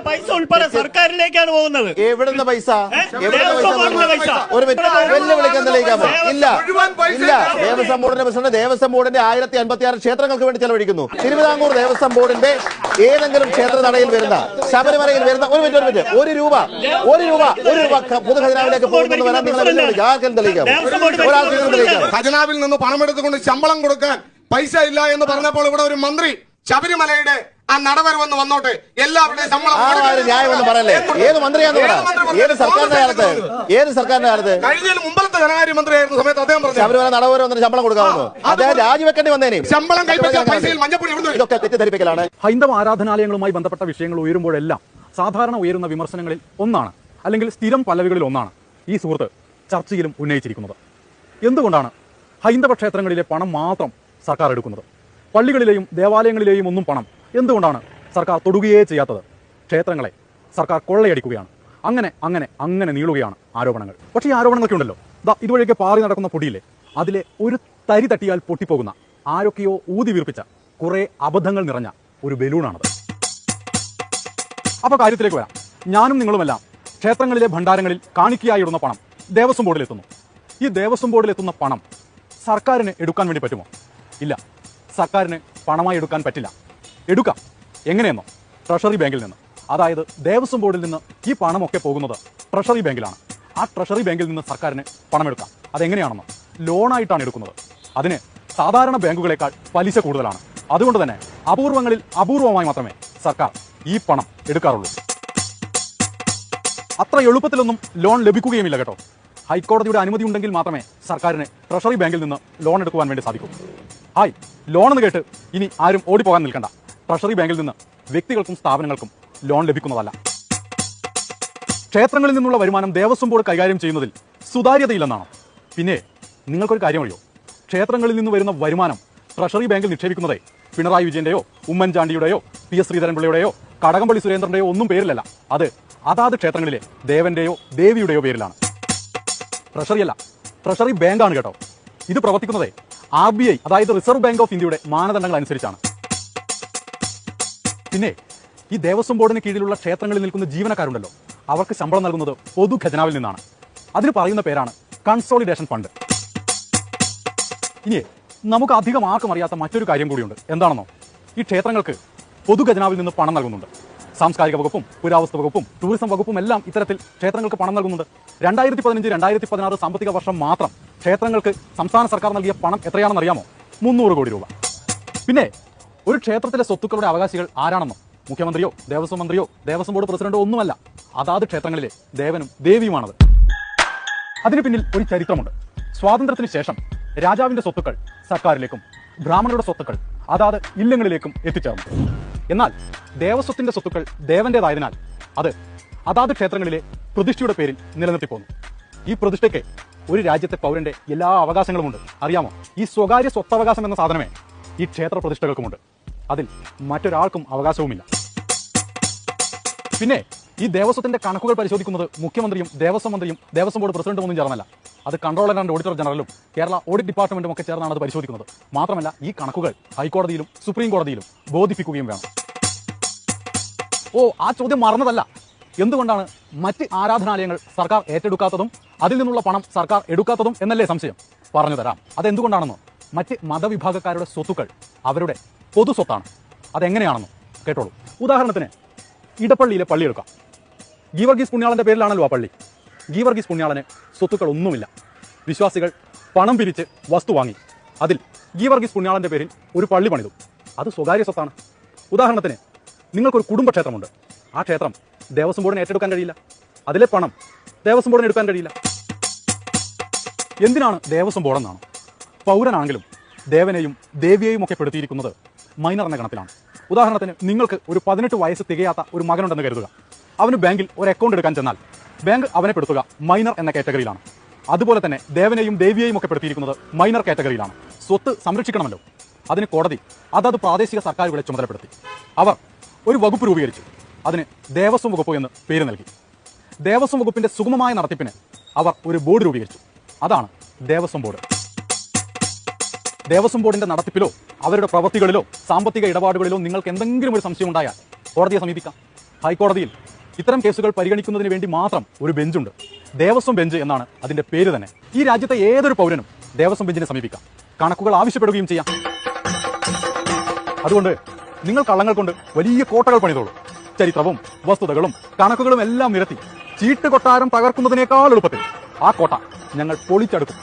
പൈസ ഉൾപ്പെടെ സർക്കാരിലേക്കാണ് പോകുന്നത്. എവിടുന്ന പൈസ? ഒരു വെല്ലുവിളിക്കാൻ തെളിയിക്കാമോ? ഇല്ല ഇല്ല. ദേവസ്വം ബോർഡിന്റെ പ്രസിഡന്റ് ദേവസ്വം ബോർഡിന്റെ 1056 ക്ഷേത്രങ്ങൾക്ക് വേണ്ടി ചെലവഴിക്കുന്നു. തിരുവിതാംകൂർ ദേവസ്വം ബോർഡിന്റെ ഏതെങ്കിലും ക്ഷേത്ര നടയിൽ വരുന്ന, ശബരിമലയിൽ വരുന്ന ഒരു രൂപ പൊതുഖജനാവിലേക്ക് പോകുന്നത് വരാൻ നിങ്ങളെ വെല്ലുവിളിക്കാം. ആർക്കും തെളിയിക്കാമോ? ഒരാൾക്കെങ്കിലും തെളിയിക്കാം. ഖജനാവിൽ നിന്ന് പണമെടുത്തുകൊണ്ട് ശമ്പളം കൊടുക്കാൻ പൈസ ഇല്ല എന്ന് പറഞ്ഞപ്പോൾ ഇവിടെ ഒരു മന്ത്രി ശബരിമലയുടെ ആ നടവരവെന്ന് വന്നോട്ടെ, എല്ലാവരുടെയും ശമ്പളം ന്യായമെന്ന് പറയല്ലേ? ഏത് മന്ത്രിയാന്ന് പറ? ഏത് സർക്കാരിന്റെ കാലത്ത്? കഴിഞ്ഞ മുമ്പത്തെ ധനകാര്യ മന്ത്രിയായിരുന്ന സമയത്ത് അദ്ദേഹം പറഞ്ഞു ശബരിമല നടവരം വന്നിട്ട് ശമ്പളം കൊടുക്കാമെന്ന്. അദ്ദേഹം രാജിവെക്കേണ്ടി വന്നേനെ. ശമ്പളം കൈപ്പറ്റാൻ പൈസയിൽ മഞ്ഞപ്പൊടി. ഇതൊക്കെ തെറ്റിദ്ധരിപ്പിക്കലാണ്. ഹൈന്ദവ ആരാധനാലയങ്ങളുമായി ബന്ധപ്പെട്ട വിഷയങ്ങൾ ഉയരുമ്പോഴെല്ലാം സാധാരണ ഉയരുന്ന വിമർശനങ്ങളിൽ ഒന്നാണ്, അല്ലെങ്കിൽ സ്ഥിരം പല്ലവികളിൽ ഒന്നാണ് ഈ സുഹൃത്ത് ചർച്ചയിലും ഉന്നയിച്ചിരിക്കുന്നത്. എന്തുകൊണ്ടാണ് ഹൈന്ദവ ക്ഷേത്രങ്ങളിലെ പണം മാത്രം സർക്കാർ എടുക്കുന്നത്? പള്ളികളിലെയും ദേവാലയങ്ങളിലെയും ഒന്നും പണം എന്തുകൊണ്ടാണ് സർക്കാർ തൊടുകയേ ചെയ്യാത്തത്? ക്ഷേത്രങ്ങളെ സർക്കാർ കൊള്ളയടിക്കുകയാണ്. അങ്ങനെ നീളുകയാണ് ആരോപണങ്ങൾ. പക്ഷേ ഈ ആരോപണങ്ങളൊക്കെ ഉണ്ടല്ലോ, ഇതുവഴിയൊക്കെ പാറി നടക്കുന്ന പൊടിയില്ലേ, അതിലെ ഒരു തരി തട്ടിയാൽ പൊട്ടിപ്പോകുന്ന, ആരൊക്കെയോ ഊതി വീർപ്പിച്ച കുറെ അബദ്ധങ്ങൾ നിറഞ്ഞ ഒരു ബലൂണാണത്. അപ്പോൾ കാര്യത്തിലേക്ക് വരാം. ഞാനും നിങ്ങളുമെല്ലാം ക്ഷേത്രങ്ങളിലെ ഭണ്ഡാരങ്ങളിൽ കാണിക്കയായി ഇടുന്ന പണം ദേവസ്വം ബോർഡിലെത്തുന്നു. ഈ ദേവസ്വം ബോർഡിലെത്തുന്ന പണം സർക്കാരിന് എടുക്കാൻ വേണ്ടി പറ്റുമോ? ഇല്ല, സർക്കാരിന് പണമായി എടുക്കാൻ പറ്റില്ല. എടുക്കാം. എങ്ങനെയെന്നോ? ട്രഷറി ബാങ്കിൽ നിന്ന്. അതായത് ദേവസ്വം ബോർഡിൽ നിന്ന് ഈ പണമൊക്കെ പോകുന്നത് ട്രഷറി ബാങ്കിലാണ്. ആ ട്രഷറി ബാങ്കിൽ നിന്ന് സർക്കാരിന് പണമെടുക്കാം. അതെങ്ങനെയാണെന്നോ? ലോണായിട്ടാണ് എടുക്കുന്നത്. അതിന് സാധാരണ ബാങ്കുകളേക്കാൾ പലിശ കൂടുതലാണ്. അതുകൊണ്ട് തന്നെ അപൂർവങ്ങളിൽ അപൂർവമായി മാത്രമേ സർക്കാർ ഈ പണം എടുക്കാറുള്ളൂ. അത്ര എളുപ്പത്തിലൊന്നും ലോൺ ലഭിക്കുകയുമില്ല കേട്ടോ. ഹൈക്കോടതിയുടെ അനുമതി ഉണ്ടെങ്കിൽ മാത്രമേ സർക്കാരിന് ട്രഷറി ബാങ്കിൽ നിന്ന് ലോൺ എടുക്കുവാൻ വേണ്ടി സാധിക്കൂ. ലോൺ എന്ന് കേട്ട് ഇനി ആരും ഓടിപ്പോകാൻ നിൽക്കണ്ട. ട്രഷറി ബാങ്കിൽ നിന്ന് വ്യക്തികൾക്കും സ്ഥാപനങ്ങൾക്കും ലോൺ ലഭിക്കുന്നതല്ല. ക്ഷേത്രങ്ങളിൽ നിന്നുള്ള വരുമാനം ദേവസ്വം ബോർഡ് കൈകാര്യം ചെയ്യുന്നതിൽ സുതാര്യതയില്ലെന്നാണ്. പിന്നെ നിങ്ങൾക്കൊരു കാര്യം അറിയോ? ക്ഷേത്രങ്ങളിൽ നിന്ന് വരുന്ന വരുമാനം ട്രഷറി ബാങ്കിൽ നിക്ഷേപിക്കുന്നതേ പിണറായി വിജയന്റെയോ ഉമ്മൻചാണ്ടിയുടെയോ PS ശ്രീധരൻപിള്ളയുടെയോ കടകംപള്ളി സുരേന്ദ്രന്റെയോ ഒന്നും പേരിലല്ല. അത് അതാത് ക്ഷേത്രങ്ങളിലെ ദേവന്റെയോ ദേവിയുടെയോ പേരിലാണ്. ട്രഷറിയല്ല, ട്രഷറി ബാങ്കാണ് കേട്ടോ. ഇത് പ്രവർത്തിക്കുന്നതേ RBI, അതായത് റിസർവ് ബാങ്ക് ഓഫ് ഇന്ത്യയുടെ മാനദണ്ഡങ്ങൾ അനുസരിച്ചാണ്. പിന്നെ ഈ ദേവസ്വം ബോർഡിന് കീഴിലുള്ള ക്ഷേത്രങ്ങളിൽ നിൽക്കുന്ന ജീവനക്കാരുണ്ടല്ലോ, അവർക്ക് ശമ്പളം നൽകുന്നത് പൊതു ഖജനാവിൽ നിന്നാണ്. അതിന് പറയുന്ന പേരാണ് കൺസോളിഡേഷൻ ഫണ്ട്. ഇനി നമുക്ക് അധികം ആർക്കും അറിയാത്ത മറ്റൊരു കാര്യം കൂടിയുണ്ട്. എന്താണെന്നോ? ഈ ക്ഷേത്രങ്ങൾക്ക് പൊതു ഖജനാവിൽ നിന്ന് പണം നൽകുന്നുണ്ട്. സാംസ്കാരിക വകുപ്പും പുരാവസ്തു വകുപ്പും ടൂറിസം വകുപ്പും എല്ലാം ഇത്തരത്തിൽ ക്ഷേത്രങ്ങൾക്ക് പണം നൽകുന്നുണ്ട്. 2015-2016 സാമ്പത്തിക വർഷം മാത്രം ക്ഷേത്രങ്ങൾക്ക് സംസ്ഥാന സർക്കാർ നൽകിയ പണം എത്രയാണെന്ന് അറിയാമോ? 300 കോടി രൂപ. പിന്നെ ഒരു ക്ഷേത്രത്തിലെ സ്വത്തുക്കളുടെ അവകാശികൾ ആരാണെന്നോ? മുഖ്യമന്ത്രിയോ ദേവസ്വം മന്ത്രിയോ ദേവസ്വം ബോർഡ് പ്രസിഡന്റോ ഒന്നുമല്ല, അതാത് ക്ഷേത്രങ്ങളിലെ ദേവനും ദേവിയുമാണത്. അതിന് പിന്നിൽ ഒരു ചരിത്രമുണ്ട്. സ്വാതന്ത്ര്യത്തിന് ശേഷം രാജാവിന്റെ സ്വത്തുക്കൾ സർക്കാരിലേക്കും ബ്രാഹ്മണരുടെ സ്വത്തുക്കൾ അതാത് ഇല്ലങ്ങളിലേക്കും എത്തിച്ചേർന്നു. എന്നാൽ ദേവസ്വത്തിന്റെ സ്വത്തുക്കൾ ദേവന്റേതായതിനാൽ അത് അതാത് ക്ഷേത്രങ്ങളിലെ പ്രതിഷ്ഠയുടെ പേരിൽ നിലനിർത്തിപ്പോന്നു. ഈ പ്രതിഷ്ഠയ്ക്ക് ഒരു രാജ്യത്തെ പൗരന്റെ എല്ലാ അവകാശങ്ങളുമുണ്ട്. അറിയാമോ? ഈ സ്വകാര്യ സ്വത്തവകാശം എന്ന സാധനമേ ഈ ക്ഷേത്ര പ്രതിഷ്ഠകൾക്കുമുണ്ട്. അതിൽ മറ്റൊരാൾക്കും അവകാശവുമില്ല. പിന്നെ ഈ ദേവസ്വത്തിന്റെ കണക്കുകൾ പരിശോധിക്കുന്നത് മുഖ്യമന്ത്രിയും ദേവസ്വം മന്ത്രിയും ദേവസ്വം ബോർഡ് പ്രസിഡന്റും ഒന്നും ചേർന്നല്ല. അത് കൺട്രോളർ ആൻഡ് ഓഡിറ്റർ ജനറലും കേരള ഓഡിറ്റ് ഡിപ്പാർട്ട്മെന്റും ഒക്കെ ചേർന്നാണ് അത് പരിശോധിക്കുന്നത്. മാത്രമല്ല ഈ കണക്കുകൾ ഹൈക്കോടതിയിലും സുപ്രീം കോടതിയിലും ബോധിപ്പിക്കുകയും വേണം. ആ ചോദ്യം മറന്നതല്ല. എന്തുകൊണ്ടാണ് മറ്റ് ആരാധനാലയങ്ങൾ സർക്കാർ ഏറ്റെടുക്കാത്തതും അതിൽ നിന്നുള്ള പണം സർക്കാർ എടുക്കാത്തതും എന്നല്ലേ സംശയം? പറഞ്ഞു തരാം. അതെന്തുകൊണ്ടാണെന്നോ? മറ്റ് മതവിഭാഗക്കാരുടെ സ്വത്തുക്കൾ അവരുടെ പൊതു സ്വത്താണ്. അതെങ്ങനെയാണെന്നോ കേട്ടോളൂ. ഉദാഹരണത്തിന് ഇടപ്പള്ളിയിലെ പള്ളി എടുക്കാം. ഗീവർഗീസ് പുണ്യാളന്റെ പേരിലാണല്ലോ ആ പള്ളി. ഗീവർഗീസ് പുണ്യാളന് സ്വത്തുക്കൾ ഒന്നുമില്ല. വിശ്വാസികൾ പണം പിരിച്ച് വസ്തു വാങ്ങി അതിൽ ഗീവർഗീസ് പുണ്യാളന്റെ പേരിൽ ഒരു പള്ളി പണിതു. അത് സ്വകാര്യ സ്വത്താണ്. ഉദാഹരണത്തിന് നിങ്ങൾക്കൊരു കുടുംബക്ഷേത്രമുണ്ട്. ആ ക്ഷേത്രം ദേവസ്വം ബോർഡിന് ഏറ്റെടുക്കാൻ കഴിയില്ല. അതിലെ പണം ദേവസ്വം ബോർഡിന് എടുക്കാൻ കഴിയില്ല. എന്തിനാണ് ദേവസ്വം ബോർഡെന്നാണ്? പൗരനാണെങ്കിലും ദേവനെയും ദേവിയെയും ഒക്കെ പെടുത്തിയിരിക്കുന്നത് മൈനർ എന്ന ഗണത്തിലാണ്. ഉദാഹരണത്തിന് നിങ്ങൾക്ക് ഒരു 18 വയസ്സ് തികയാത്ത ഒരു മകനുണ്ടെന്ന് കരുതുക. അവന് ബാങ്കിൽ ഒരു അക്കൗണ്ട് എടുക്കാൻ ചെന്നാൽ ബാങ്ക് അവനെ പെടുത്തുക മൈനർ എന്ന കാറ്റഗറിയിലാണ്. അതുപോലെ തന്നെ ദേവനെയും ദേവിയെയും ഒക്കെ പെടുത്തിയിരിക്കുന്നത് മൈനർ കാറ്റഗറിയിലാണ്. സ്വത്ത് സംരക്ഷിക്കണമല്ലോ. അതിന് കോടതി അതത് പ്രാദേശിക സർക്കാരുകളെ ചുമതലപ്പെടുത്തി. അവർ ഒരു വകുപ്പ് രൂപീകരിച്ചു. അതിന് ദേവസ്വം വകുപ്പ് എന്ന് പേര് നൽകി. ദേവസ്വം വകുപ്പിന്റെ സുഗമമായ നടത്തിപ്പിന് അവർ ഒരു ബോർഡ് രൂപീകരിച്ചു. അതാണ് ദേവസ്വം ബോർഡ്. ദേവസ്വം ബോർഡിന്റെ നടത്തിപ്പിലോ അവരുടെ പ്രവൃത്തികളിലോ സാമ്പത്തിക ഇടപാടുകളിലോ നിങ്ങൾക്ക് എന്തെങ്കിലും ഒരു സംശയം ഉണ്ടായാൽ കോടതിയെ സമീപിക്കാം. ഹൈക്കോടതിയിൽ ഇത്തരം കേസുകൾ പരിഗണിക്കുന്നതിന് വേണ്ടി മാത്രം ഒരു ബെഞ്ചുണ്ട്. ദേവസ്വം ബെഞ്ച് എന്നാണ് അതിന്റെ പേര് തന്നെ. ഈ രാജ്യത്തെ ഏതൊരു പൗരനും ദേവസ്വം ബെഞ്ചിനെ സമീപിക്കാം, കണക്കുകൾ ആവശ്യപ്പെടുകയും ചെയ്യാം. അതുകൊണ്ട് നിങ്ങൾ കള്ളങ്ങൾ കൊണ്ട് വലിയ കോട്ടകൾ പണിതോളൂ. ചരിത്രവും വസ്തുതകളും കണക്കുകളും എല്ലാം നിരത്തി ചീട്ട് കൊട്ടാരം തകർക്കുന്നതിനേക്കാൾ എളുപ്പത്തിൽ ആ കോട്ട ഞങ്ങൾ പൊളിച്ചെടുക്കും.